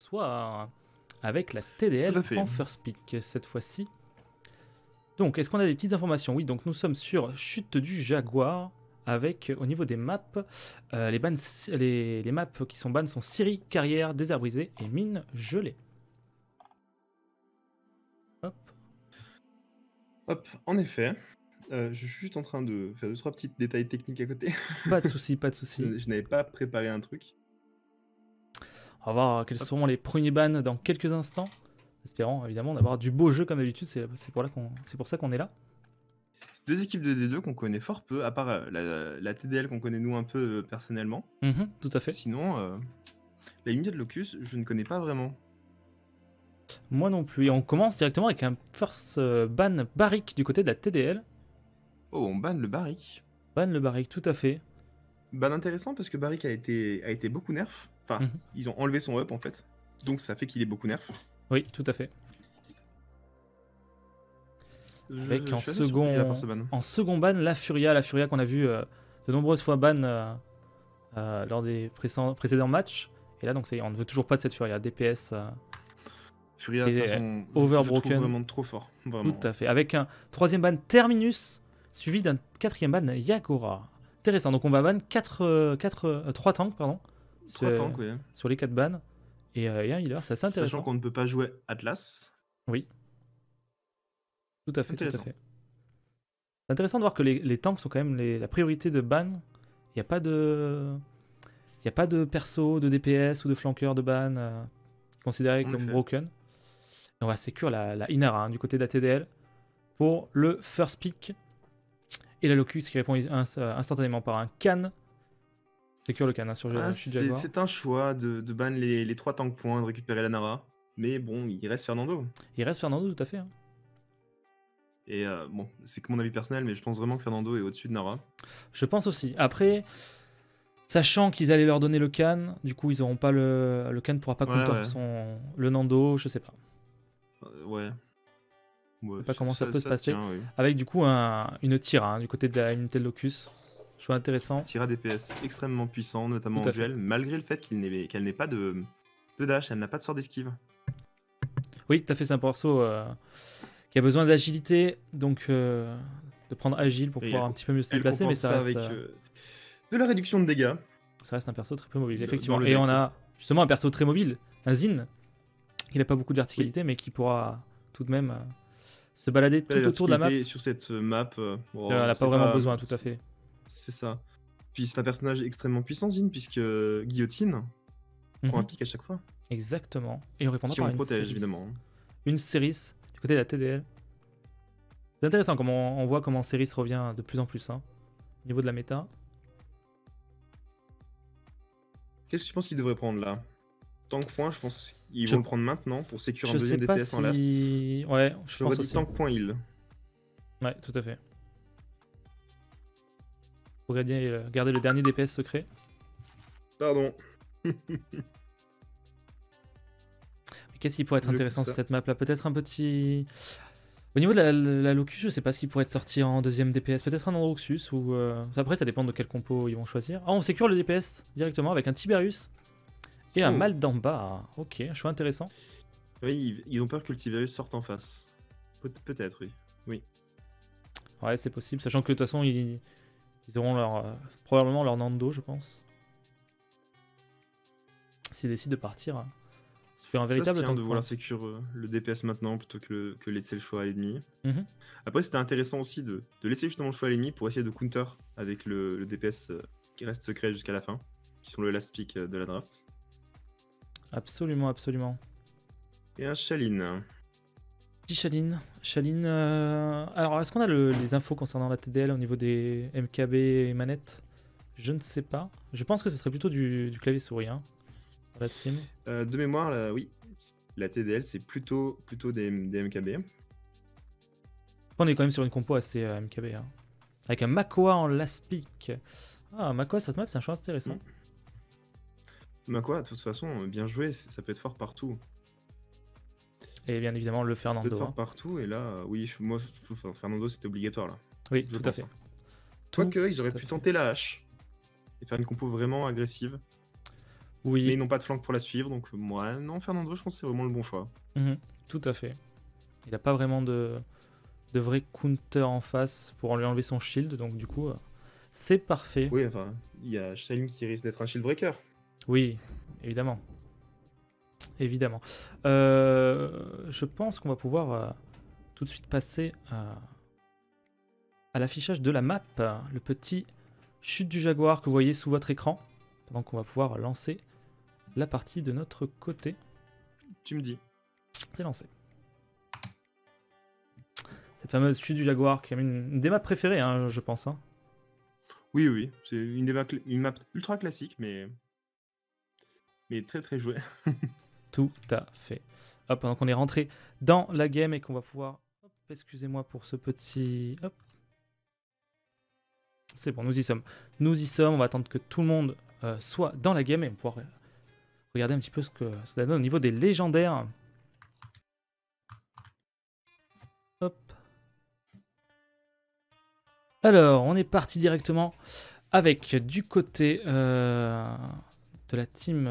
soit avec la Tout TDL à fait. en first pick cette fois-ci. Donc, est-ce qu'on a des petites informations? Oui, donc nous sommes sur Chute du Jaguar, avec au niveau des maps, les maps qui sont ban sont Scierie, Carrière, Désert Brisé et Mine Gelée. Hop. Hop, en effet. Je suis juste en train de faire 2-3 petits détails techniques à côté. Pas de souci, pas de souci. Je n'avais pas préparé un truc. On va voir quels seront les premiers bans dans quelques instants. Espérant évidemment d'avoir du beau jeu comme d'habitude, c'est pour ça qu'on est là. Deux équipes de D2 qu'on connaît fort peu, à part la TDL qu'on connaît nous un peu personnellement. Tout à fait. Sinon, la Immediate Locus, je ne connais pas vraiment. Moi non plus. Et on commence directement avec un first ban Barrick du côté de la TDL. Oh, on banne le Barrick. Ban le Barrick, tout à fait. Ban intéressant parce que Barrick a été beaucoup nerf. Enfin, ils ont enlevé son up en fait. Donc ça fait qu'il est beaucoup nerf. Oui, tout à fait. Avec en suis assez surpris là par ce ban. second ban, la Furia qu'on a vu de nombreuses fois ban lors des précédents matchs. Et là, donc, ça y est, on ne veut toujours pas de cette Furia. DPS Furia, de toute façon, Overbroken. je trouve vraiment trop fort. Vraiment. Tout à fait. Avec un troisième ban Terminus, suivi d'un quatrième ban Yagora. Intéressant. Donc, on va ban 3 tanks, pardon. 3 tanks, oui. Sur les 4 bans. Et un healer, c'est assez intéressant. Sachant qu'on ne peut pas jouer Atlas. Oui. Tout à fait, tout à fait. C'est intéressant de voir que les tanks sont quand même la priorité de ban. Il n'y a pas de perso, de DPS ou de flanqueur de ban considéré comme broken. Et on va sécure la Inara du côté de la TDL pour le first pick. Et la Locus qui répond instantanément par un can. Sécure le can sur Chute Jaguar. C'est un choix de ban les 3 tanks points, de récupérer la Nara. Mais bon, il reste Fernando. Il reste Fernando, tout à fait. Et bon, c'est que mon avis personnel, mais je pense vraiment que Fernando est au-dessus de Nara. Je pense aussi. Après, sachant qu'ils allaient leur donner le can, du coup ils n'auront pas le can pourra pas counter le Nando, je sais pas. Ouais. Je sais pas comment ça peut se passer. Tient, oui. Avec du coup une Tira du côté de la Unité de Locus. Choix intéressant. Tira DPS extrêmement puissant, notamment en duel, malgré le fait qu'elle n'ait pas de dash, elle n'a pas de sort d'esquive. Oui, tout à fait, c'est un perso qui a besoin d'agilité, donc de prendre agile pour pouvoir un petit peu mieux se déplacer, mais ça reste avec de la réduction de dégâts. Ça reste un perso très peu mobile, effectivement. Et on a justement un perso très mobile, un Zin, qui n'a pas beaucoup de verticalité, mais qui pourra tout de même se balader tout autour de la map. Sur cette map, elle n'a pas vraiment besoin, tout à fait. C'est ça. Puis c'est un personnage extrêmement puissant, Zin, puisque guillotine prend un pic à chaque fois. Exactement. Et on répondra si par on une protège, Ceris. évidemment. Une Ceris du côté de la TDL. C'est intéressant comment on voit comment Ceris revient de plus en plus au niveau de la méta. Qu'est-ce que tu penses qu'il devrait prendre là? Tank point, je pense qu'ils vont le prendre maintenant pour sécuriser un deuxième DPS en last. Ouais, je pense aussi. Tank point heal. Ouais, tout à fait. Pour garder le dernier DPS secret. Pardon. Qu'est-ce qui pourrait être intéressant sur cette map là? Peut-être un petit... Au niveau de la Locus, je sais pas ce qui pourrait être sorti en deuxième DPS. Peut-être un Androxus ou... Après, ça dépend de quel compo ils vont choisir. Ah, on sécure le DPS directement avec un Tiberius et un Mal d'en bas. Ok, un choix intéressant. Oui, ils ont peur que le Tiberius sorte en face. Peut-être, oui. Ouais, c'est possible. Sachant que de toute façon, ils auront probablement leur Nando, je pense. S'ils décident de partir... Sur un véritable temps de vouloir sécure le DPS maintenant plutôt que laisser le choix à l'ennemi. Après, c'était intéressant aussi de laisser justement le choix à l'ennemi pour essayer de counter avec le DPS qui reste secret jusqu'à la fin, qui sont le last pick de la draft. Absolument, absolument. Et un Shaline. Petit Shaline. Alors, est-ce qu'on a les infos concernant la TDL au niveau des MKB et manettes? Je ne sais pas. Je pense que ce serait plutôt du clavier souris. La team. De mémoire, là, oui. La TDL, c'est plutôt des MKB. On est quand même sur une compo assez MKB. Avec un Makoa en last pick. Ah, Makoa, cette map, c'est un choix intéressant. Makoa, de toute façon, bien joué, ça peut être fort partout. Et bien évidemment, le Fernando. Ça peut être fort partout, et là, oui, moi, je trouve Fernando, c'était obligatoire, là. Oui, tout à fait. Quoique, ils auraient pu tenter la hache et faire une compo vraiment agressive. Oui. Mais ils n'ont pas de flank pour la suivre, donc moi, non, Fernando, je pense que c'est vraiment le bon choix. Tout à fait. Il n'a pas vraiment de vrai counter en face pour lui enlever son shield, donc du coup, c'est parfait. Oui, enfin, il y a Shalim qui risque d'être un shield breaker. Oui, évidemment. Évidemment. Je pense qu'on va pouvoir tout de suite passer à l'affichage de la map, le petit chute du jaguar que vous voyez sous votre écran, pendant qu'on va pouvoir lancer la partie de notre côté. Tu me dis. C'est lancé. Cette fameuse chute du jaguar qui est une des maps préférées, hein, je pense. Hein. Oui, oui, c'est une map ultra classique, mais très très jouée. Tout à fait. Hop, pendant qu'on est rentré dans la game et qu'on va pouvoir... Hop, excusez-moi pour ce petit... Hop. C'est bon, nous y sommes. Nous y sommes, on va attendre que tout le monde soit dans la game et on va pouvoir regarder un petit peu ce que ça donne au niveau des légendaires. Hop. Alors, on est parti directement avec du côté de la team,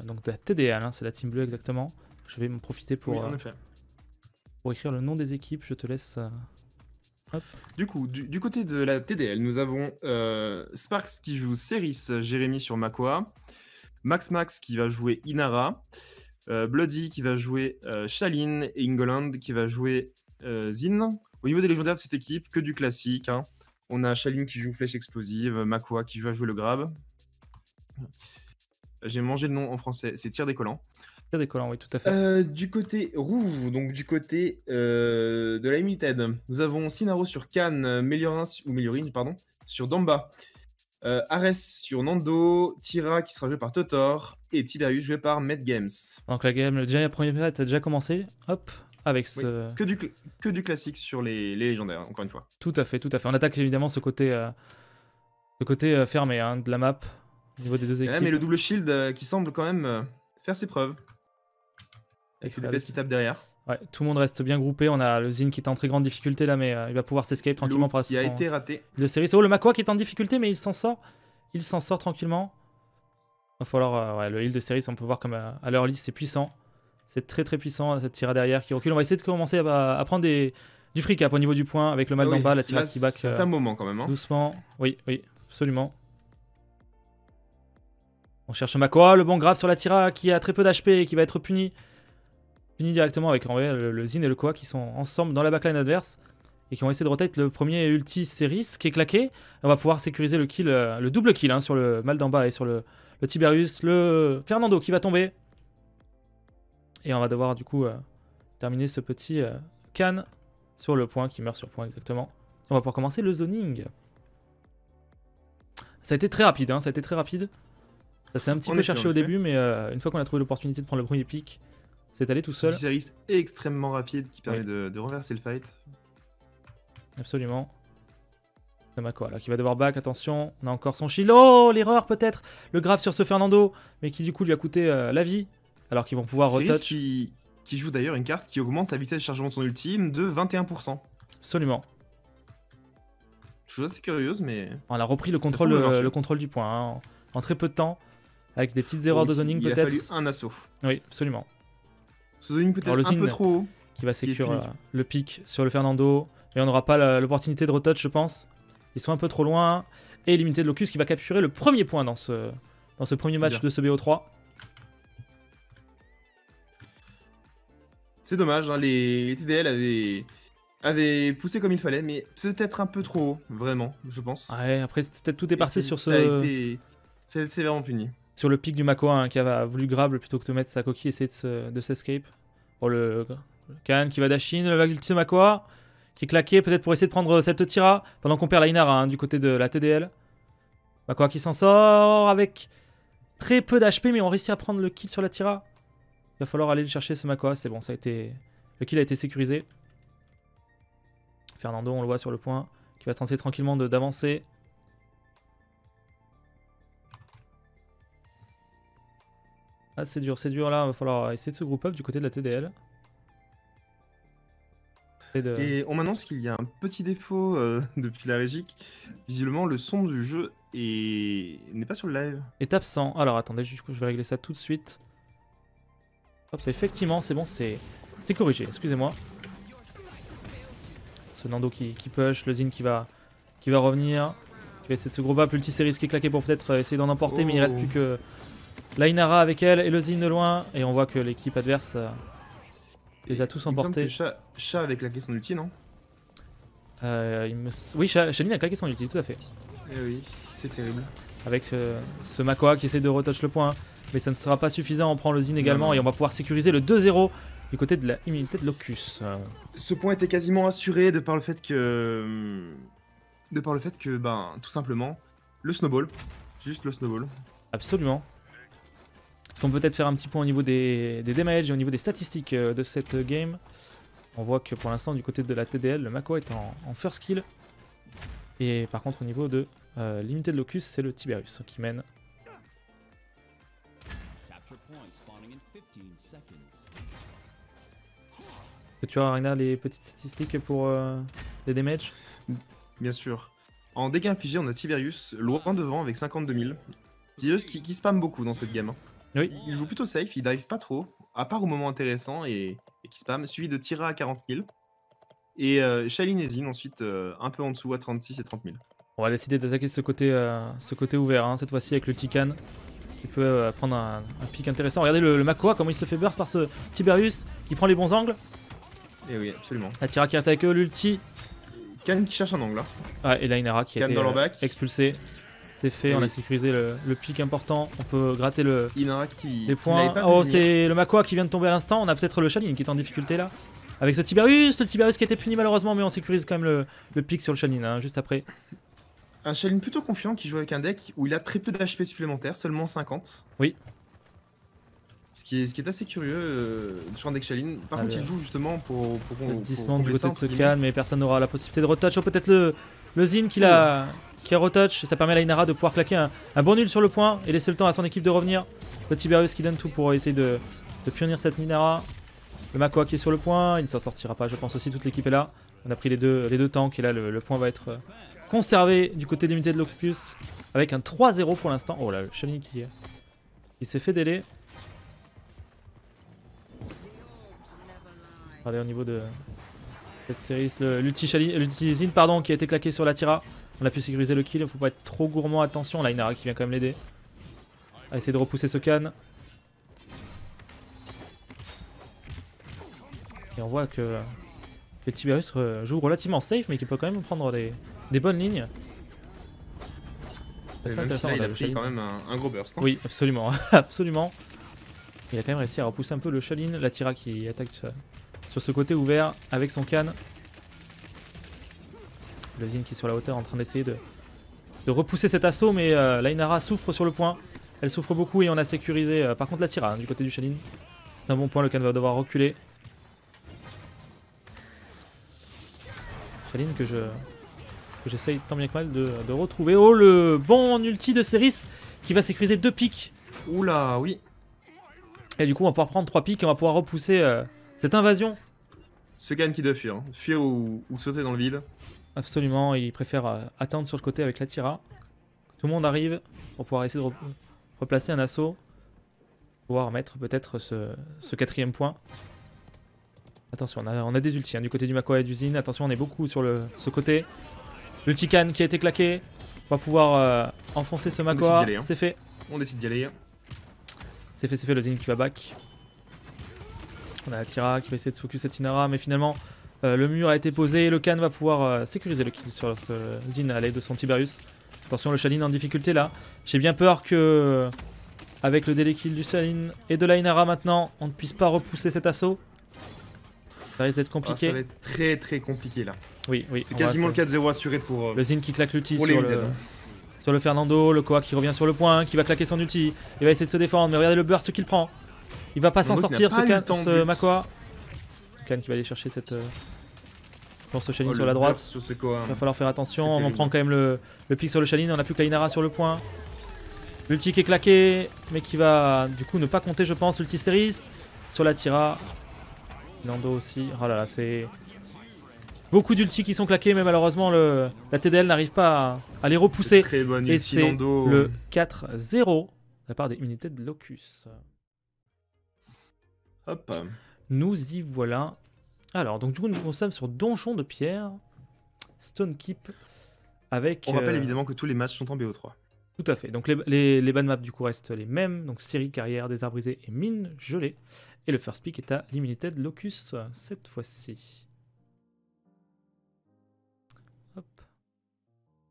donc de la TDL, hein, c'est la team bleue exactement. Je vais m'en profiter pour, oui, en effet. Pour écrire le nom des équipes, je te laisse... Hop. Du coup, du côté de la TDL, nous avons Sparks qui joue Ceris, Jérémy sur Makoa, Max qui va jouer Inara, Bloody qui va jouer Shalin et Ingoland qui va jouer Zin. Au niveau des légendaires de cette équipe, que du classique. Hein. On a Shalin qui joue Flèche Explosive, Makoa qui va jouer le Grab. J'ai mangé le nom en français, c'est Tir Décollant. Tir Décollant, oui, tout à fait. Du côté rouge, donc du côté de la Limited, nous avons Sinaro sur Khan, Méliorin, pardon, sur Damba, Ares sur Nando, Tira qui sera joué par Totor et Tiberius joué par Med Games. Donc la game, le premier fight a déjà commencé, hop, avec ce... Oui, que du classique sur les légendaires, encore une fois. Tout à fait, tout à fait. On attaque évidemment ce côté fermé hein, de la map, au niveau des deux équipes. Mais le double shield qui semble quand même faire ses preuves. Avec ses DPS qui tapent derrière. Ouais, tout le monde reste bien groupé. On a le Zin qui est en très grande difficulté là, mais il va pouvoir s'escape tranquillement pour qui a été raté. Le Ceris. Oh, le Makoa qui est en difficulté, mais il s'en sort. Il s'en sort tranquillement. Il va falloir. Ouais, le heal de Ceris, on peut voir comme à l'early, c'est puissant. C'est très très puissant. Cette tira derrière qui recule. On va essayer de commencer à prendre du free cap au niveau du point avec le mal d'en bas, la tira qui back. Ça fait un moment quand même. Hein. Doucement. Oui, absolument. On cherche Makoa, le bon grab sur la tira qui a très peu d'HP et qui va être puni. Fini directement avec en vrai, le Zin et le Koa qui sont ensemble dans la backline adverse et qui ont essayé de rotate le premier ulti Ceris qui est claqué. On va pouvoir sécuriser le kill, le double kill hein, sur le mal d'en bas et sur le Tiberius. Le Fernando qui va tomber. Et on va devoir du coup terminer ce petit Khan sur le point, qui meurt sur point exactement. On va pouvoir commencer le zoning. Ça a été très rapide, hein, ça a été très rapide. Ça s'est un petit peu cherché au début, mais une fois qu'on a trouvé l'opportunité de prendre le premier pick, c'est allé tout seul. C'est Ceris extrêmement rapide qui permet de renverser le fight. Absolument. Le Makoa là qui va devoir back, attention, on a encore son shield. Oh, l'erreur peut-être. Le grab sur ce Fernando, mais qui du coup lui a coûté la vie. Alors qu'ils vont pouvoir retouch. Qui joue d'ailleurs une carte qui augmente la vitesse de chargement de son ultime de 21%. Absolument. Chose assez curieuse, mais... On a repris le contrôle du point hein, en très peu de temps, avec des petites erreurs de zoning peut-être. Il a fallu un assaut. Oui, absolument. Ce zoning peut-être un peu trop haut. Qui va sécuriser le pic sur le Fernando. Et on n'aura pas l'opportunité de retouch, je pense. Ils sont un peu trop loin. Et Limited Locus qui va capturer le premier point dans ce premier match de ce BO3. C'est dommage, hein, les TDL avaient poussé comme il fallait, mais peut-être un peu trop haut, vraiment, je pense. Ouais, après peut-être tout est parti sur ce... Ça a été sévèrement puni. Sur le pic du Makoa hein, qui a voulu grab plutôt que de mettre sa coquille et essayer de s'escape. Pour le Khan qui va dashin, le ulti de Makoa qui est claqué peut-être pour essayer de prendre cette tira pendant qu'on perd la Inara hein, du côté de la TDL. Makoa qui s'en sort avec très peu d'HP, mais on réussit à prendre le kill sur la tira. Il va falloir aller le chercher ce Makoa, c'est bon, ça a été... Le kill a été sécurisé. Fernando, on le voit sur le point, qui va tenter tranquillement d'avancer. Ah, c'est dur là, il va falloir essayer de se group up du côté de la TDL. Et on m'annonce qu'il y a un petit défaut depuis la régie. Visiblement, le son du jeu n'est pas sur le live. Est absent. Alors attendez, je vais régler ça tout de suite. Hop, effectivement, c'est bon, c'est corrigé. Excusez-moi. Ce Nando qui push, le Zin qui va revenir. Qui va essayer de se gros up. L'ulti-series qui est claqué pour peut-être essayer d'en emporter, mais il reste plus que la Inara avec elle et le Zin de loin. Et on voit que l'équipe adverse les a tous emportés. Chat avait claqué son ulti, non? Oui, Shaline a claqué son ulti, tout à fait. Eh oui, c'est terrible. Avec ce Makoa qui essaie de retouch le point, mais ça ne sera pas suffisant. On prend le Zin également et on va pouvoir sécuriser le 2-0 du côté de la immunité de Locus. Ce point était quasiment assuré de par le fait que... ben, tout simplement, le snowball. Juste le snowball. Absolument. Est-ce qu'on peut peut-être faire un petit point au niveau des damages et au niveau des statistiques de cette game? On voit que pour l'instant, du côté de la TDL, le Makoa est en first kill. Et par contre, au niveau de l'immunité de Locus, c'est le Tiberius qui mène. Est-ce que tu as, Ragnar, les petites statistiques pour les damages? Bien sûr. En dégâts infligés, on a Tiberius loin devant avec 52 000. Tiberius qui spamme beaucoup dans cette game. Oui. Il joue plutôt safe, il dive pas trop, à part au moment intéressant et qui spam, suivi de Tira à 40 000. Et Shaline et Zin ensuite un peu en dessous à 36 et 30 000. On va décider d'attaquer ce côté ouvert, hein, cette fois-ci avec le Tikan qui peut prendre un pic intéressant. Regardez le Makoa, comment il se fait burst par ce Tiberius qui prend les bons angles. Et oui, absolument. La Tira qui reste avec eux, l'ulti. Kan qui cherche un angle là. Ah, et la Inara qui a été expulsée. C'est fait, on a sécurisé le pic important. On peut gratter les points. Oh, c'est le Makoa qui vient de tomber à l'instant. On a peut-être le Shaline qui est en difficulté là. Avec ce Tiberius, le Tiberius qui a été puni malheureusement, mais on sécurise quand même le pic sur le Shaline hein, juste après. Un Shaline plutôt confiant qui joue avec un deck où il a très peu d'HP supplémentaires, seulement 50. Oui. Ce qui est assez curieux sur un deck Shaline. Par contre, il joue justement pour glissement du côté de ce calme, mais personne n'aura la possibilité de retouch. Oh, peut-être le Zin qui a retouch. Ça permet à la Inara de pouvoir claquer un bon nul sur le point et laisser le temps à son équipe de revenir. Le Tiberius qui donne tout pour essayer de punir cette Inara. Le Makoa qui est sur le point, il ne s'en sortira pas, je pense aussi, toute l'équipe est là. On a pris les deux tanks et là le point va être conservé du côté de l'unité de Locus avec un 3-0 pour l'instant. Oh là, le Shaline qui s'est fait délai. Regardez au niveau de cette série, l'ulti Zin pardon, qui a été claqué sur la Tira. On a pu sécuriser le kill, il ne faut pas être trop gourmand, attention, la Inara qui vient quand même l'aider. À essayer de repousser ce Kan. Et on voit que Tiberius joue relativement safe, mais qui peut quand même prendre des bonnes lignes. C'est intéressant. Là, il a pris quand même un gros burst. Hein. Oui, absolument. Absolument. Il a quand même réussi à repousser un peu le Shaline. La Tira qui attaque sur ce côté ouvert avec son Kan. Le Zin qui est sur la hauteur en train d'essayer de repousser cet assaut, mais la Inara souffre sur le point. Elle souffre beaucoup et on a sécurisé par contre la Tira hein, du côté du Shaline. C'est un bon point, le Kan va devoir reculer. Shaline que j'essaye tant bien que mal de retrouver. Oh, le bon ulti de Ceris qui va sécuriser 2 pics. Oula, oui. Et du coup, on va pouvoir prendre 3 pics et on va pouvoir repousser cette invasion. Ce Kan qui doit fuir. Hein. Fuir ou sauter dans le vide. Absolument, il préfère attendre sur le côté avec la Tira. Tout le monde arrive pour pouvoir essayer de replacer un assaut. Pouvoir mettre peut-être ce 4ème point. Attention, on a des ultis hein, du côté du Makoa et du Zin. Attention, on est beaucoup sur ce côté. L'ulti Kan qui a été claqué. On va pouvoir enfoncer ce Makoa. Hein. C'est fait. On décide d'y aller. C'est fait, le Zin qui va back. On a la Tira qui va essayer de focus cette Inara, mais finalement le mur a été posé. Le Kan va pouvoir sécuriser le kill sur ce Zin à l'aide de son Tiberius. Attention, le Shaline en difficulté là. J'ai bien peur que, avec le délai kill du Shaline et de la Inara maintenant, on ne puisse pas repousser cet assaut. Ça risque d'être compliqué. Ça va être très très compliqué là. Oui. C'est quasiment le 4-0 assuré pour. Le Zin qui claque l'ulti sur le Fernando. Le Koa qui revient sur le point, qui va claquer son ulti. Il va essayer de se défendre, mais regardez le burst qu'il prend. Il va pas s'en sortir ce Makoa. Kan qui va aller chercher cette. Ce Shaline sur la droite. Il va falloir faire attention. On prend quand même le pic sur le Shaline. On n'a plus que la Inara sur le point. L'ulti qui est claqué, mais qui va du coup ne pas compter, je pense. L'ulti Ceris sur la Tira. Nando aussi. Oh là là, c'est Beaucoup d'ultis qui sont claqués, mais malheureusement la TDL n'arrive pas à les repousser. Très bonne et c'est Nando. Le 4-0 de la part des unités de Locus. Hop. Nous y voilà. Alors, donc du coup, nous sommes sur Donjon de Pierre, Stone Keep, avec... On rappelle évidemment que tous les matchs sont en BO3. Tout à fait. Donc les ban maps du coup restent les mêmes. Donc série, carrière, désert brisé et mine gelée. Et le first pick est à Limited Locus cette fois-ci. Hop.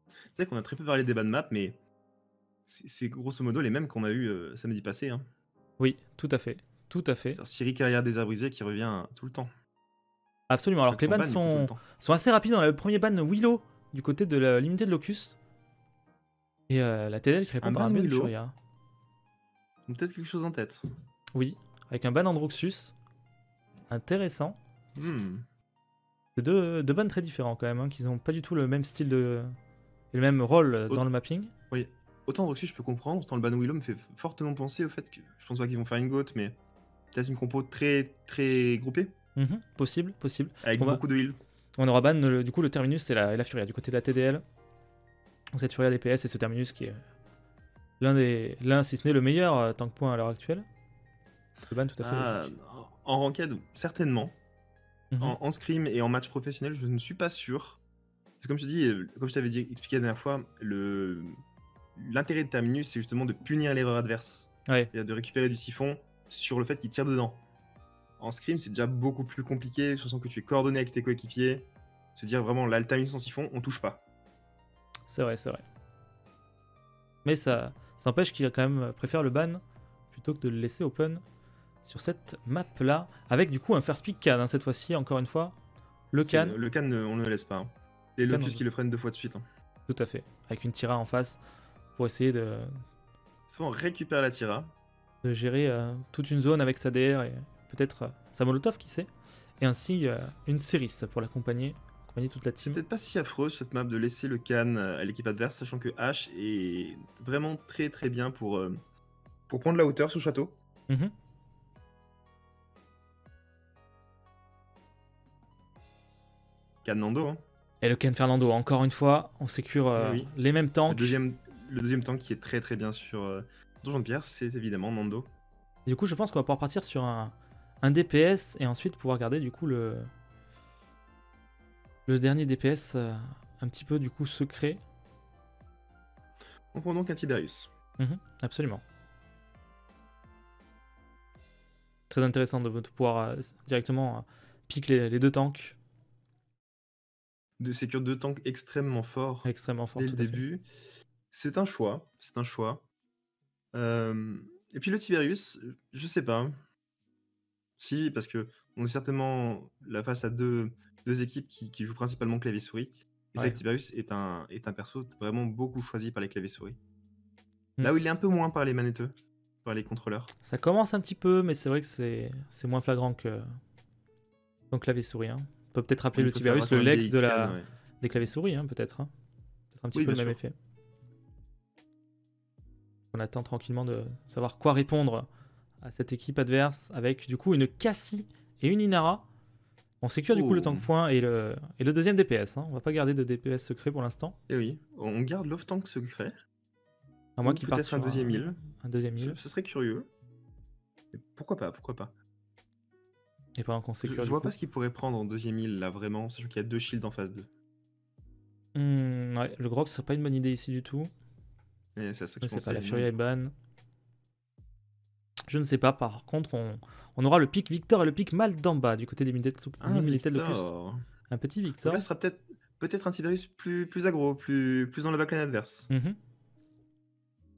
C'est vrai qu'on a très peu parlé des ban maps, mais c'est grosso modo les mêmes qu'on a eu samedi passé. Hein. Oui, tout à fait. Tout à fait. C'est Siri carrière désert brisé qui revient tout le temps. Absolument. Alors que les bans sont assez rapides. On a le premier ban Willow du côté de la Limited Locus. Et la TDL qui répond par un ban Furia. Peut-être quelque chose en tête. Oui, avec un ban Androxus. Intéressant. C'est deux bans très différents quand même, hein, qui n'ont pas du tout le même style et le même rôle dans le mapping. Oui, autant Androxus je peux comprendre, autant le ban Willow me fait fortement penser au fait que je pense pas qu'ils vont faire une goat, mais peut-être une compo très très groupée. Possible. Avec beaucoup de heal. On aura ban du coup le Terminus et la Furia du côté de la TDL. Donc cette Furia DPS et ce Terminus qui est l'un si ce n'est le meilleur tank point à l'heure actuelle. Le ban tout à fait. En ranked, certainement. En scrim et en match professionnel, je ne suis pas sûr. Parce que comme je te dis, comme je t'avais expliqué la dernière fois, l'intérêt de Terminus, c'est justement de punir l'erreur adverse. Ouais. C'est-à-dire de récupérer du siphon sur le fait qu'il tire dedans. En scrim, c'est déjà beaucoup plus compliqué. Je sens que tu es coordonné avec tes coéquipiers. Se dire vraiment, là, le Terminus sans siphon, on touche pas. C'est vrai. Mais ça empêche qu'il quand même préfère le ban plutôt que de le laisser open sur cette map là, avec du coup un first pick Khan, hein, cette fois-ci, encore une fois. Le Khan, on ne le laisse pas. Hein. Les Locus qui le prennent 2 fois de suite. Hein. Tout à fait, avec une Tira en face pour essayer de... Souvent on récupère la Tira. De gérer toute une zone avec sa DR et peut-être sa Molotov, qui sait. Et ainsi une Ceris pour l'accompagner toute la team. C'est peut-être pas si affreuse cette map de laisser le Khan à l'équipe adverse, sachant que H est vraiment très très bien pour prendre la hauteur sous château. Khan Nando. Hein. Et le Khan Fernando, encore une fois, on sécure les mêmes tanks. Le deuxième tank qui est très très bien sur Donjon de Pierre, c'est évidemment Nando. Et du coup, je pense qu'on va pouvoir partir sur un DPS et ensuite pouvoir garder du coup le dernier DPS un petit peu du coup secret. On prend donc un Tiberius. Absolument. Très intéressant de pouvoir directement pick les deux tanks. De sécure deux tanks extrêmement forts. Dès le début. C'est un choix. Et puis le Tiberius, je sais pas. Si, parce que on est certainement la face à deux équipes qui jouent principalement clavier-souris. Et c'est que Tiberius est un perso vraiment beaucoup choisi par les claviers-souris. Là où il est un peu moins par les manetteux, par les contrôleurs. Ça commence un petit peu, mais c'est vrai que c'est moins flagrant que clavier-souris. Hein. On peut peut-être appeler le Tiberius le Lex des claviers-souris, hein, peut-être. Hein. Peut-être un petit peu le même effet. On attend tranquillement de savoir quoi répondre à cette équipe adverse avec du coup une Cassie et une Inara. On sécure du coup le tank point et le deuxième DPS. Hein. On va pas garder de DPS secret pour l'instant. Et oui, on garde l'off-tank secret. À moins qu'il parte sur un deuxième heal. Un deuxième heal. Ce serait curieux. Et pourquoi pas. Et pendant qu'on sécure. Je vois pas ce qu'il pourrait prendre en deuxième heal là vraiment, sachant qu'il y a 2 shields en phase 2. Ouais, le Grog serait pas une bonne idée ici du tout. Et c'est ça que je sais pas, la Furia est ban. Je ne sais pas, par contre on aura le pic Victor et le pic Maldamba du côté des militaires de plus. Un petit Victor. Donc là sera peut-être un Tiberius plus aggro, plus dans la backline adverse.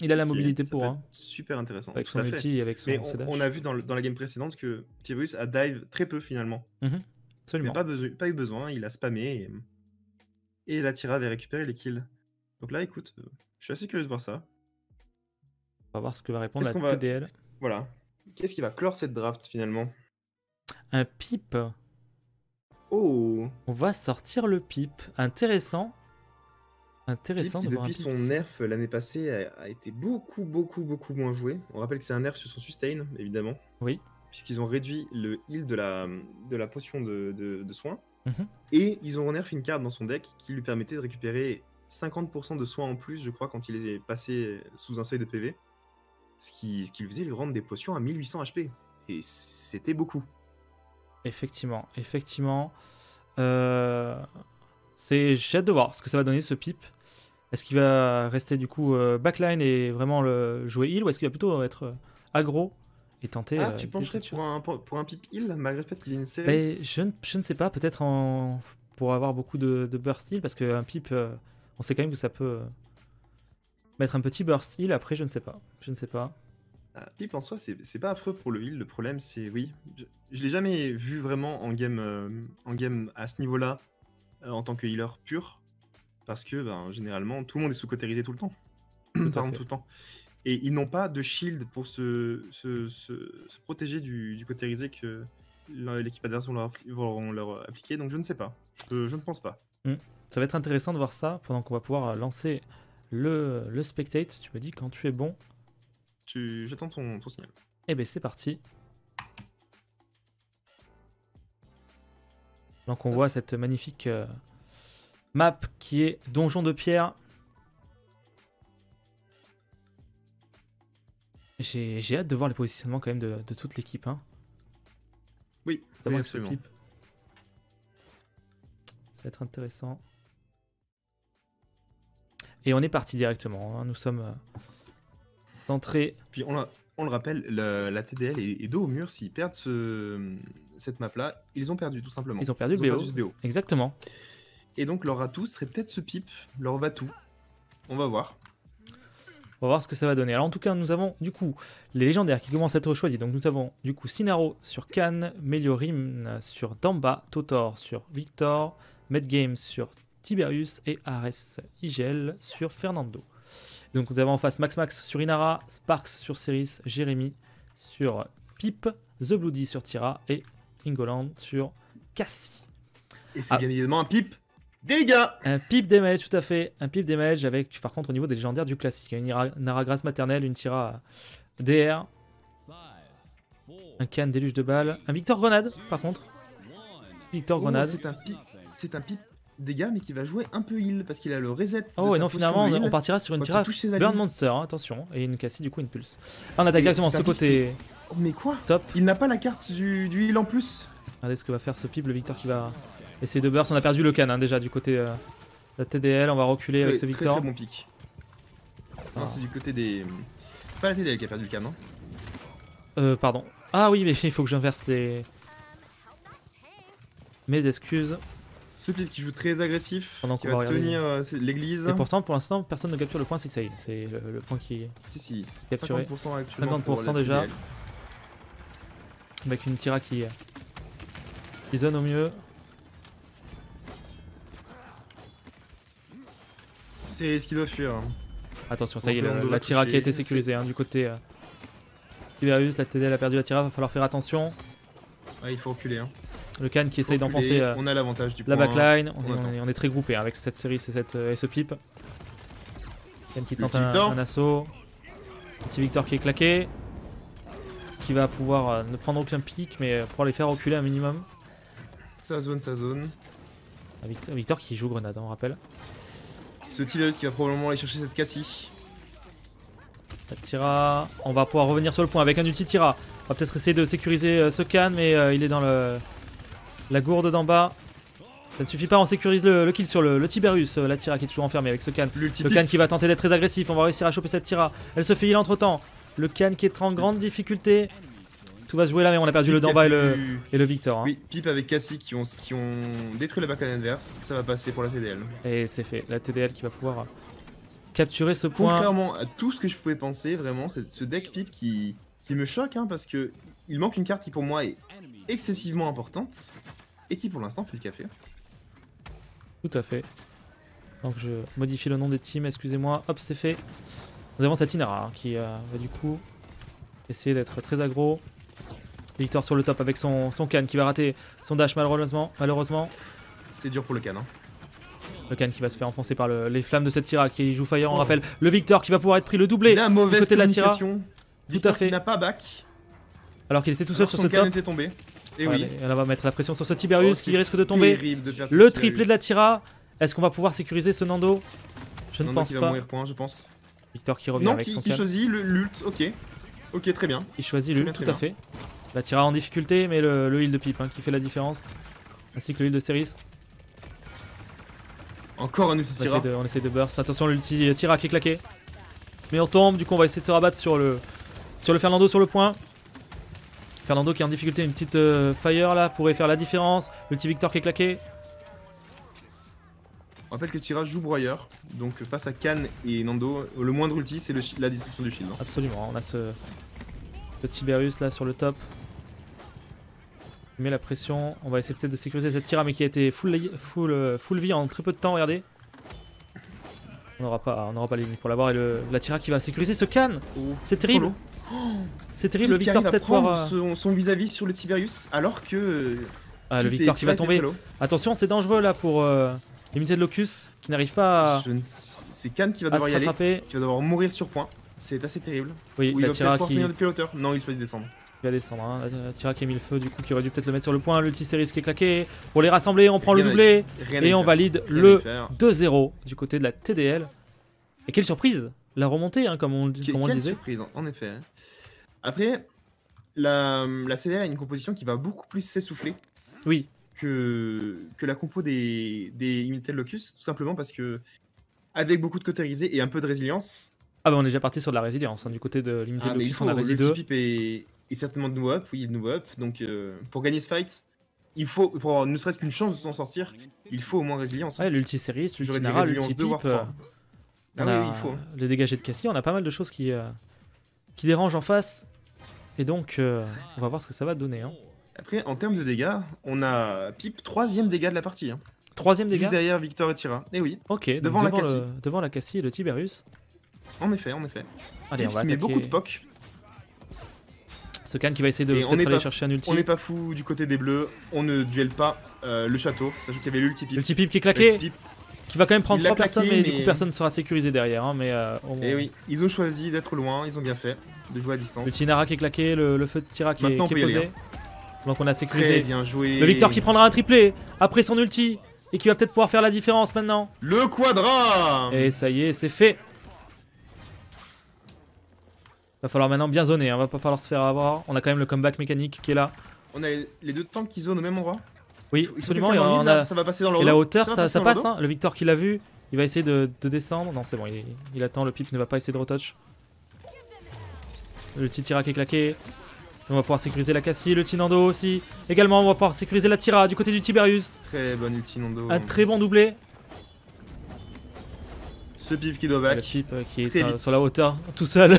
Il a la mobilité pour. Hein. Super intéressant. Avec son ulti et avec son dash. On a vu dans la game précédente que Tiberius a dive très peu finalement. Absolument. Il n'a pas eu besoin, il a spammé et la Tira avait récupéré les kills. Donc là, écoute, je suis assez curieux de voir ça. On va voir ce que va répondre la TDL. Voilà. Qu'est-ce qui va clore cette draft finalement? Un pipe. Oh. On va sortir le pipe. Intéressant. Intéressant. Pipe qui, depuis son nerf l'année passée a été beaucoup moins joué. On rappelle que c'est un nerf sur son sustain, évidemment. Oui. Puisqu'ils ont réduit le heal de la potion de soin. Et ils ont nerf une carte dans son deck qui lui permettait de récupérer 50% de soins en plus, je crois, quand il est passé sous un seuil de PV. Ce qui lui faisait lui rendre des potions à 1800 HP. Et c'était beaucoup. Effectivement. J'ai hâte de voir ce que ça va donner ce Pip. Est-ce qu'il va rester du coup backline et vraiment le jouer heal, ou est-ce qu'il va plutôt être aggro et tenter... tu pencherais pour un Pip heal, malgré le fait qu'il ait une série? Je ne sais pas, peut-être pour avoir beaucoup de burst heal, parce qu'un Pip, on sait quand même que ça peut mettre un petit burst heal, après je ne sais pas. Pip en soi, c'est pas affreux pour le heal, le problème c'est, oui, je l'ai jamais vu vraiment en game à ce niveau-là, en tant que healer pur, parce que généralement tout le monde est sous-cotérisé tout le temps. Tout le temps. Et ils n'ont pas de shield pour se protéger du cotérisé que l'équipe adverse vont leur appliquer, donc je ne sais pas. Je ne pense pas. Ça va être intéressant de voir ça pendant qu'on va pouvoir lancer le spectate. Tu me dis quand tu es bon. J'attends ton signal. Eh ben c'est parti. Donc on voit cette magnifique map qui est Donjon de Pierre. J'ai hâte de voir les positionnements quand même de toute l'équipe. Hein. Oui, absolument. Ça va être intéressant. Et on est parti directement. Hein. Nous sommes entrés. Puis on le rappelle, la TDL est dos au mur. S'ils perdent cette map-là, ils ont perdu tout simplement. Ils ont perdu le BO. Exactement. Et donc leur atout serait peut-être ce Pip, leur va-tout. On va voir. On va voir ce que ça va donner. Alors en tout cas, nous avons du coup les légendaires qui commencent à être choisis. Donc nous avons du coup Sinaro sur Khan, Meliorim sur Damba, Totor sur Victor, Medgame sur Tiberius et Ares Igel sur Fernando. Donc nous avons en face Max sur Inara, Sparks sur Ceris, Jérémy sur Pip, The Bloody sur Tira et Ingoland sur Cassie. Et c'est bien évidemment un Pip dégâts. Un Pip damage, tout à fait. Un Pip damage avec, par contre, au niveau des légendaires du classique. Une Nara grâce maternelle, une Tira DR. Un Khan déluge de balles. Un Victor Grenade, par contre. Victor Grenade. C'est un Pip dégâts, mais qui va jouer un peu heal, parce qu'il a le reset. Oh, et non, finalement, on partira sur une Tira Burn Monster, hein, attention. Et une Cassie, du coup, une pulse. Ah, on attaque directement ce côté. Mais quoi? Top. Il n'a pas la carte du heal en plus. Regardez ce que va faire ce Pip, le Victor qui va essayer de burst. On a perdu le Khan hein, déjà du côté de la TDL. On va reculer avec ce Victor. Très bon pick. Non, c'est du côté des. C'est pas la TDL qui a perdu le Khan, non? Pardon. Ah oui, mais il faut que j'inverse les. Mes excuses. Ce Pip qui joue très agressif, pendant qui va tenir l'église. Et pourtant, pour l'instant, personne ne capture le point 6 c'est le point qui si, est capturé. 50% déjà. TDL. Avec une Tira qui zone au mieux. C'est ce qui doit fuir. Attention, ça y est, la Tira qui a été sécurisée hein, du côté Tiberius. La TDL a perdu la Tira, va falloir faire attention. Ouais, il faut reculer. Hein. Le Khan qui essaye d'enfoncer on a l'avantage du la backline. On est très groupé hein, avec cette série et ce Pip. Khan qui tente un assaut. Petit Victor qui est claqué. Qui va pouvoir ne prendre aucun pic, mais pouvoir les faire reculer un minimum. Ça zone. Victor qui joue grenade, on rappelle. Ce Tiberius qui va probablement aller chercher cette Cassie. La Tira, on va pouvoir revenir sur le point avec un ulti Tira. On va peut-être essayer de sécuriser ce Khan, mais il est dans la gourde d'en bas. Ça ne suffit pas, on sécurise le kill sur le Tiberius. La Tira qui est toujours enfermée avec ce Khan. Le Khan qui va tenter d'être très agressif, on va réussir à choper cette Tira. Elle se fait heal entre temps. Le Khan qui est en grande difficulté. Tout va se jouer là, mais on a perdu le Damba et le Victor. Hein. Oui, Pip avec Cassie qui ont détruit la backline adverse. Ça va passer pour la TDL. Et c'est fait. La TDL qui va pouvoir capturer ce point. Contrairement à tout ce que je pouvais penser, vraiment, c'est ce deck Pip qui me choque, hein, parce que il manque une carte qui pour moi est excessivement importante et qui pour l'instant fait le café. Tout à fait. Donc je modifie le nom des teams, excusez-moi. Hop, c'est fait. Nous avons cette Inara hein, qui va du coup essayer d'être très aggro. Victor sur le top avec son Khan qui va rater son dash malheureusement. C'est dur pour le Khan. Hein. Le Khan qui va se faire enfoncer par les flammes de cette Tira qui joue Fire, on rappelle. Le Victor qui va pouvoir être pris le doublé du côté de la Tira. Tout à fait. Il n'a pas back. Alors qu'il était tout seul sur ce top. Était tombé. Et oui. Elle va mettre la pression sur ce Tiberius qui risque de tomber. De le triplé de la Tira. Est-ce qu'on va pouvoir sécuriser ce Nando? Je ne pense qui va pas. mourir point, je pense. Victor qui revient avec son qui choisit l'ult, ok. Ok, très bien. Il choisit l'ult, tout à fait. La Tira en difficulté, mais le heal de Pipe qui fait la différence. Ainsi que le heal de Ceris. Encore un ulti Tira. On essaie de burst. Attention, l'ulti Tira qui est claqué. Mais on tombe, du coup on va essayer de se rabattre sur le Fernando sur le point. Fernando qui est en difficulté, une petite fire là pourrait faire la différence. L'ulti Victor qui est claqué. On rappelle que Tira joue broyeur, donc face à Khan et Nando, le moindre ulti c'est la destruction du shield. Absolument, on a ce Tiberius là sur le top. Il met la pression, on va essayer peut-être de sécuriser cette Tira mais qui a été full vie en très peu de temps, regardez. On n'aura pas les limites pour l'avoir et la Tira qui va sécuriser ce Khan. C'est terrible. C'est terrible, le Victor peut-être voir son vis-à-vis sur le Tiberius alors que... le Victor qui va tomber. Attention, c'est dangereux là pour Limited Locus qui n'arrive pas à... C'est Khan qui va devoir y aller, qui va devoir mourir sur point. C'est assez terrible. Oui, la Tira qui... depuis la hauteur. Non, il choisit de descendre. Il va descendre, hein. La Tira qui a mis le feu du coup qui aurait dû peut-être le mettre sur le point. L'ulti Ceris qui est claqué. Pour les rassembler, on prend le doublé et on valide le 2-0 du côté de la TDL. Et quelle surprise! La remontée, hein, comme on disait. Quelle surprise, en effet. Après, la TDL a une composition qui va beaucoup plus s'essouffler. Oui. Que la compo des Limited Locus, tout simplement parce que avec beaucoup de cautérisés et un peu de résilience. Ah bah on est déjà parti sur de la résilience, hein. Du côté de Limited Locus, on a Rési 2. Le Pipe est certainement de nouveau up, oui, il est de nouveau up. Donc pour gagner ce fight, il faut, pour avoir ne serait-ce qu'une chance de s'en sortir, il faut au moins résilience. Ouais, l'ulti Ceris, l'ulti Nara, l'ulti Pipe. Ah oui, il faut. Les dégagés de Cassie, on a pas mal de choses qui dérangent en face. Et donc, on va voir ce que ça va donner. Hein. Après, en termes de dégâts, on a Pipe 3ème dégâts de la partie. Hein. 3ème dégâts. Juste derrière Victor et Tira. Et oui. Ok, devant la Cassie et le Tiberius. En effet. Allez, Pipe on va met attaquer. beaucoup de poc. Ce Khan qui va essayer de peut-être aller chercher un ulti. On n'est pas fou du côté des bleus. On ne duelle pas le château. Sachant qu'il y avait l'ulti Pipe. L'ulti Pipe qui est claqué. Qui va quand même prendre 3 personnes, mais du coup personne ne sera sécurisé derrière. Hein, Et oui, ils ont choisi d'être loin, ils ont bien fait, de jouer à distance. Le Tinara qui est claqué, le feu de Tira qui est posé. Aller, hein. Donc on a sécurisé. Très bien joué. Le Victor qui prendra un triplé après son ulti et qui va peut-être pouvoir faire la différence maintenant. Le quadra. Et ça y est, c'est fait. Va falloir maintenant bien zoner, hein. Va pas falloir se faire avoir. On a quand même le comeback mécanique qui est là. On a les deux tanks qui zonent au même endroit. Oui, absolument. Ça va passer dans le et la hauteur, ça passe. Hein. Le Victor qui l'a vu, il va essayer de descendre. Non, c'est bon, il attend. Le Pipe ne va pas essayer de retouch. Le petit Tira qui est claqué. On va pouvoir sécuriser la Cassie. Le Tinando aussi. Également, on va pouvoir sécuriser la Tira du côté du Tiberius. Très bon ulti Nando. Un très bon doublé. Ce Pipe qui doit back. Le Pipe qui est sur la hauteur, tout seul.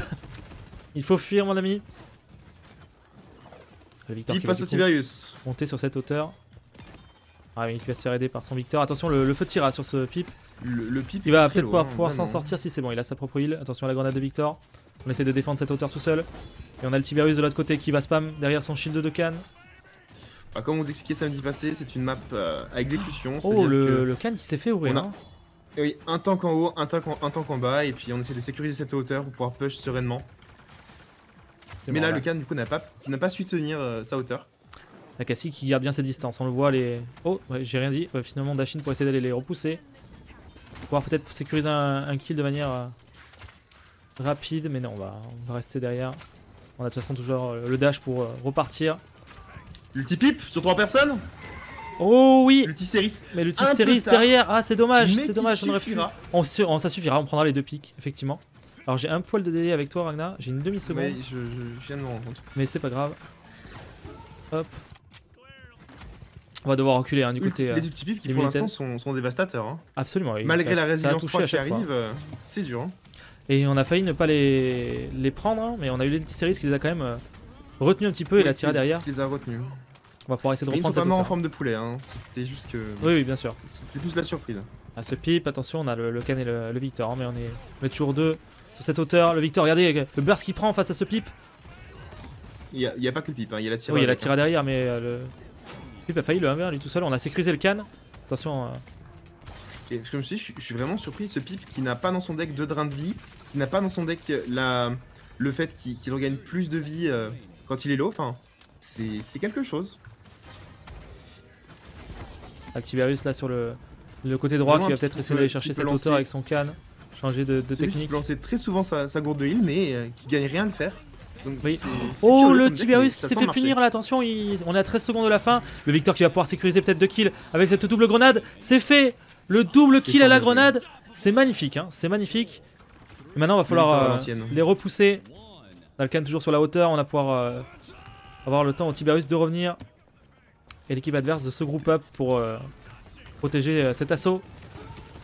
Il faut fuir, mon ami. Le Victor Pipe face au Tiberius. Monter sur cette hauteur. Ah oui, il va se faire aider par son Victor. Attention, le feu de Tira sur ce Pipe. Le Pipe il va peut-être pouvoir s'en sortir si c'est bon. Il a sa propre heal. Attention à la grenade de Victor. On essaie de défendre cette hauteur tout seul. Et on a le Tiberius de l'autre côté qui va spam derrière son shield de Khan. Bah, comme on vous expliquait samedi passé, c'est une map à exécution. Oh, le Khan qui s'est fait ouvrir. Hein. Oui, un tank en haut, un tank en bas. Et puis on essaie de sécuriser cette hauteur pour pouvoir push sereinement. Mais là, le Khan du coup n'a pas su tenir sa hauteur. La Cassie qui garde bien ses distances, on le voit les... Oh, ouais, j'ai rien dit, finalement Dashin pour essayer d'aller les repousser. Pouvoir peut-être sécuriser un kill de manière rapide, mais non, on va rester derrière. On a de toute façon toujours le dash pour repartir. L'ulti Pipe sur 3 personnes. Oh oui. L'ulti Ceris. Mais l'ulti Ceris derrière, ah c'est dommage, on aurait pu... ça suffira, on prendra les 2 pics, effectivement. Alors j'ai un poil de délai avec toi Ragnar, j'ai une demi-seconde. Ouais, je viens de me rendre compte. Mais c'est pas grave. Hop. On va devoir reculer hein, du côté. Les ulti Pipe qui pour l'instant sont dévastateurs. Hein. Absolument. Oui, malgré la résilience 3 qui arrive, c'est dur. Hein. Et on a failli ne pas les prendre, hein, mais on a eu les petits Ceris qui les a quand même retenus un petit peu et la tiré derrière. Qui les a retenus. On va pouvoir essayer de reprendre cette cette hauteur. En forme de poulet, hein. C'était juste que... Oui, bien sûr. C'était plus la surprise. À ce Pipe, attention, on a le Khan et le Victor, hein, mais on est toujours 2 sur cette hauteur. Le Victor, regardez le burst qu'il prend face à ce Pipe. Il y a pas que le Pipe, hein. Il y a la Tira. Oui, il y a la Tira derrière, mais le Pipe a failli le 1v1 lui tout seul. On a sécurisé le Khan. Attention. Et comme je dis, je suis vraiment surpris, ce Pipe qui n'a pas dans son deck 2 drains de vie, qui n'a pas dans son deck le fait qu'il regagne plus de vie quand il est low. Enfin, c'est quelque chose. Tiberius là sur le côté droit qui va peut-être essayer d'aller chercher cette hauteur avec son canne. Changer de technique. Il lançait très souvent sa gourde de heal, mais qui gagne rien à le faire. Donc, oui. Oh, le Tiberius qui s'est fait punir là, attention, on est à 13 secondes de la fin. Le Victor qui va pouvoir sécuriser peut-être 2 kills avec cette double grenade. C'est fait. Le double kill à la grenade. C'est magnifique, hein, c'est magnifique. Et maintenant, il va falloir les repousser. Dalkan toujours sur la hauteur, on va pouvoir avoir le temps au Tiberius de revenir. Et l'équipe adverse de se group up pour protéger cet assaut.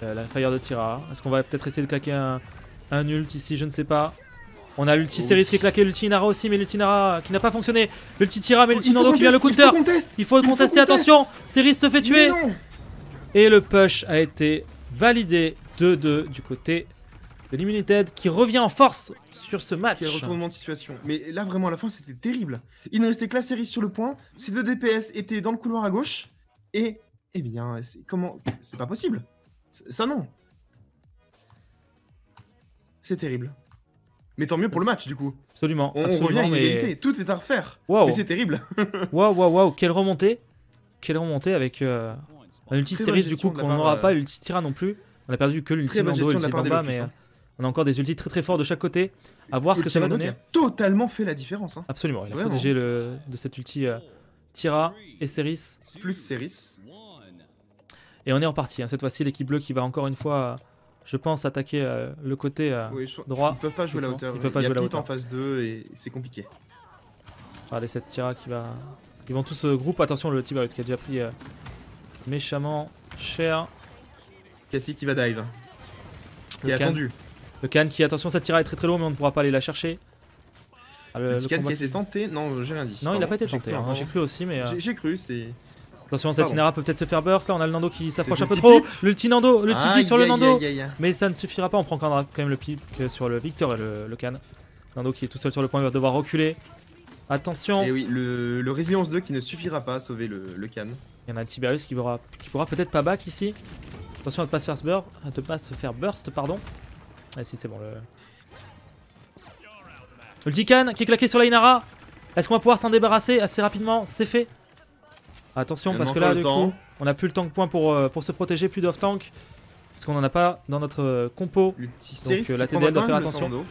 La fire de Tira. Est-ce qu'on va peut-être essayer de claquer un ult ici? Je ne sais pas. On a l'ulti Ceris qui est claqué, l'ulti Inara aussi, mais l'ulti Inara qui n'a pas fonctionné. L'ulti Tira, mais l'ulti Nando qui vient le counter. Il faut contester, attention. Ceris se fait tuer. Et le push a été validé 2-2 du côté de l'Immunited qui revient en force sur ce match. Quel retournement de situation. Mais là vraiment à la fin c'était terrible. Il ne restait que la Ceris sur le point. Ces 2 DPS étaient dans le couloir à gauche. Et eh bien, comment... C'est pas possible. Ça non. C'est terrible. Mais tant mieux pour le match du coup. Absolument. On revient à égalité. Tout est à refaire. Wow. Mais c'est terrible. Waouh. Quelle remontée. Quelle remontée avec un ulti Ceris du coup qu'on n'aura pas, l'ulti Tira non plus. On a perdu que l'ulti Nando et l'ulti Damba, mais on a encore des ultis très forts de chaque côté. À voir ce que ça va donner. Il a totalement fait la différence. Hein. Absolument. Il a protégé de cet ulti Tira et Ceris. Plus Ceris. Et on est reparti, hein. Cette fois-ci l'équipe bleue qui va encore une fois, je pense, attaquer le côté droit. Ils peuvent pas jouer la hauteur. Ils peuvent pas jouer la hauteur. En phase 2 et c'est compliqué. Regardez cette Tira qui va... Ils vont tous groupe, attention le Tiberius qui a déjà pris méchamment cher. Cassie qui va dive. Qui est attendu. Le Khan qui, attention, cette Tira est très lourd mais on ne pourra pas aller la chercher. Le Khan qui a été tenté, non j'ai rien dit. Non il a pas été tenté, hein. J'ai cru aussi mais... J'ai cru, c'est... Attention, cette Inara peut peut-être se faire burst. Là, on a le Nando qui s'approche un peu trop. L'ulti Nando, le petit pic sur le Nando. Mais ça ne suffira pas. On prend quand même le pic sur le Victor et le Khan. Nando qui est tout seul sur le point, il va devoir reculer. Attention. Et oui, le Résilience 2 qui ne suffira pas à sauver le Khan. Il y en a un Tiberius qui pourra peut-être pas back ici. Attention à ne pas se faire burst, pardon. Ah si, c'est bon. Le Khan qui est claqué sur la Inara. Est-ce qu'on va pouvoir s'en débarrasser assez rapidement? C'est fait. Attention parce que là du coup on n'a plus le tank point pour se protéger, plus d'off tank parce qu'on n'en a pas dans notre compo. Donc la TDL doit faire attention.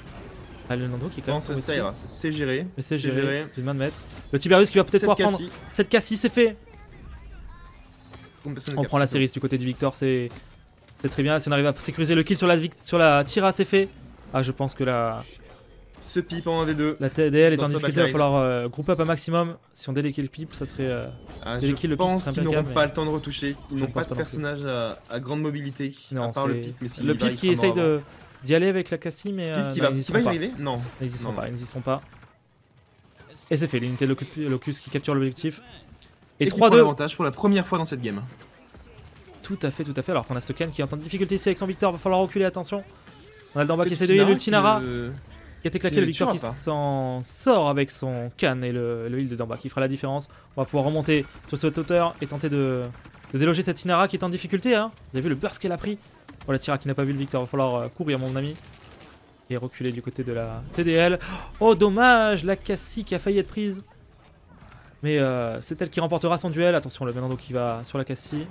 Ah, le Nando qui est quand même... Ça ira, c'est géré. Mais c'est géré, j'ai main de maître. Le Tiberius qui va peut-être pouvoir prendre cette Cassie, c'est fait. On prend la Ceris du côté du Victor, c'est très bien. Si on arrive à sécuriser le kill sur la Tira, c'est fait. Ah je pense que ce pipe en 1v2. La TDL est en difficulté, il va falloir group up un maximum. Si on déléquait le pipe, ça serait. Je pense qu'ils n'auront pas le temps de retoucher. Ils n'ont pas de personnage à grande mobilité. Non, à part le pipe. Le pipe qui essaye d'y aller avec la Cassie, mais. Qui va y arriver? Non. Ils n'existeront pas. Et c'est fait, l'unité Locus qui capture l'objectif. Et 3-2. L'avantage pour la première fois dans cette game. Tout à fait. Alors qu'on a ce Khan qui est en difficulté ici avec son Victor, il va falloir reculer, attention. On a le Damba qui essaie de heal l'Ultinara. Qui a été claqué, le Victor qui s'en sort avec son Khan et le heal de Damba qui fera la différence. On va pouvoir remonter sur cette hauteur et tenter de déloger cette Inara qui est en difficulté. Hein. Vous avez vu le burst qu'elle a pris. Oh la Tira qui n'a pas vu le Victor, il va falloir courir mon ami. Et reculer du côté de la TDL. Oh dommage, la Cassie qui a failli être prise. Mais c'est elle qui remportera son duel. Attention, le Benando qui va sur la Cassie.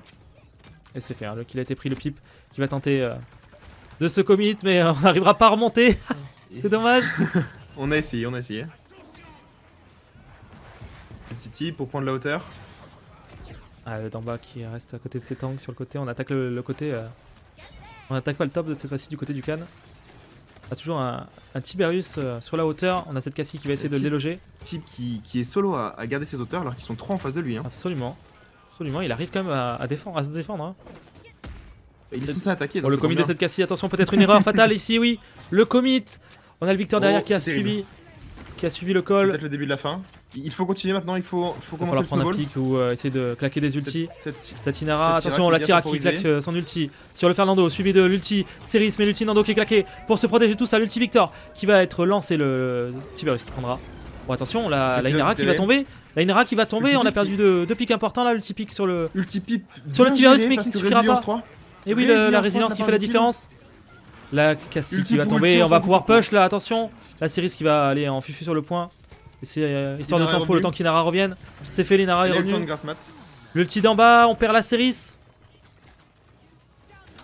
Et c'est fait, hein, qu'il a été pris, le pipe qui va tenter de se commit, mais on n'arrivera pas à remonter. C'est dommage. On a essayé. Petit tip pour prendre la hauteur. Ah, le Damba qui reste à côté de ses tanks sur le côté. On attaque le côté. On attaque pas le top de cette fois-ci du côté du Khan. On a toujours un Tiberius sur la hauteur. On a cette Cassie qui va essayer de le déloger. Type qui est solo à garder cette hauteur alors qu'ils sont 3 en face de lui. Hein. Absolument. Il arrive quand même à se défendre. Hein. Il est censé attaquer. Bon, le commit de cette Cassie, attention, peut-être une erreur fatale ici, oui. Le commit. On a le Victor derrière qui a suivi le call. C'est peut-être le début de la fin. Il faut continuer maintenant, il faut commencer le prendre un pic ou essayer de claquer des ultis. Cette Inara, attention, la Tira qui claque son ulti sur le Fernando, suivi de l'ulti Ceris, mais l'ulti Nando qui est claqué pour se protéger tous à l'ulti Victor qui va être lancé, le Tiberius qui prendra. Bon, attention, la Inara qui va tomber. La Inara qui va tomber, on a perdu deux pics importants là, l'ulti pic sur le Tiberius, mais qui ne suffira pas. Et oui, la résilience qui fait la différence. La Cassie qui va tomber, on va pouvoir push là, attention. La Ceris qui va aller en fufu sur le point. Histoire de temps pour le temps qu'Inara revienne. C'est fait, l'Inara est revenu. L'ulti d'en bas, on perd la Ceris.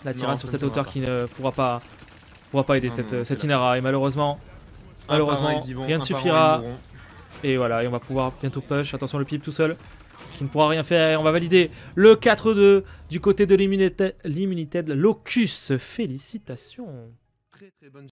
La Tira sur cette hauteur qui ne pourra pas aider cette Inara. Et malheureusement, rien ne suffira. Et voilà, et on va pouvoir bientôt push. Attention, le Pip tout seul qui ne pourra rien faire. Et on va valider le 4-2 du côté de l'Immunited Locus. Félicitations. Très très bonne